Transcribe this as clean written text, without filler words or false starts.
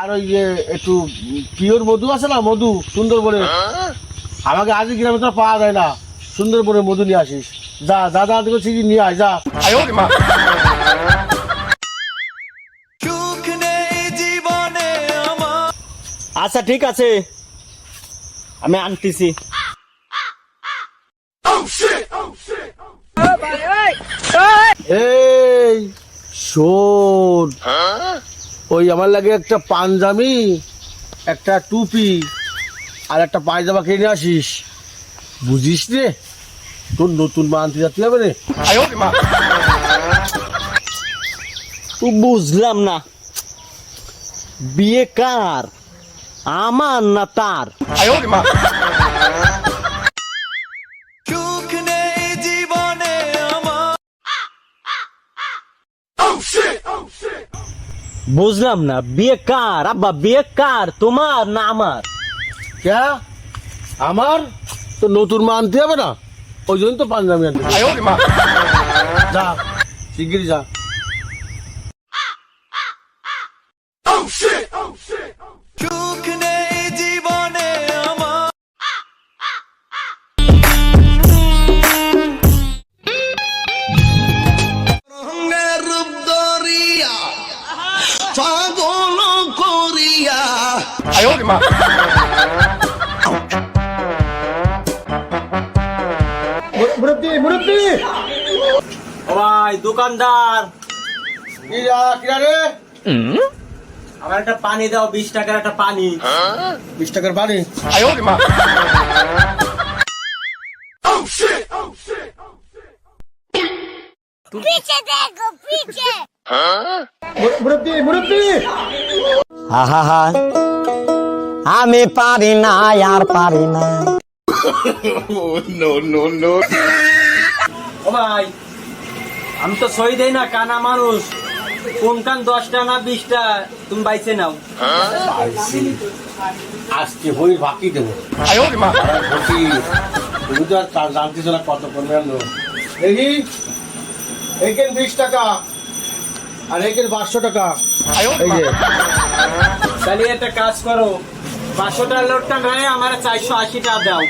আর ওই যে একটু পিওর মধু আছে না, মধু সুন্দরবনে আমাকে আজ গ্রামে তো পাওয়া যায় না, সুন্দরবনে মধু নিয়ে আসিস। যা যা যা দেখো ঠিকই নিয়ে আয়, যা। আচ্ছা ঠিক আছে, আমি আনতেছি। এই শোন, ওই আমার লাগে একটা পাঞ্জাবি, একটা টুপি আর একটা পায়জামা কিনে আসিস, বুঝিস রে? তোর নতুন মা আনতে যাতে হবে রে। বুঝলাম না, বিয়ে কার, আমার না তার? বুঝলাম না, বিয়ে কার আব্বা, বিয়ে কার, তোমার না আমার? কে আমার? তো নতুন মা আনতে হবে না, ওই জন্য তো পাঞ্জাবি আনতে যা, শিগগিরি যা। ভাই দোকানদার, কিরা রে? আমার একটা পানি দাও, 20 টাকার একটা পানি। 20 টাকার পানি? पीछे देखो पीछे। আহা, আমি পারি না, আর পারি না। ও ভাই, আমি তো সই দেই না, কানা মানুষ। কোন কান 10টা না 20টা, তুমি বাইছে নাও। আজকে হই বাকি দেবো। তুমি তো আর জানতেছো না কত কমে আনলো। দেখি এইখানে 20 টাকা আর এইখানে 500 টাকা। এই যে তাহলে একটা কাজ করো, 500 টাকার লোটটা নয়, আমার 480 টাকা দাও।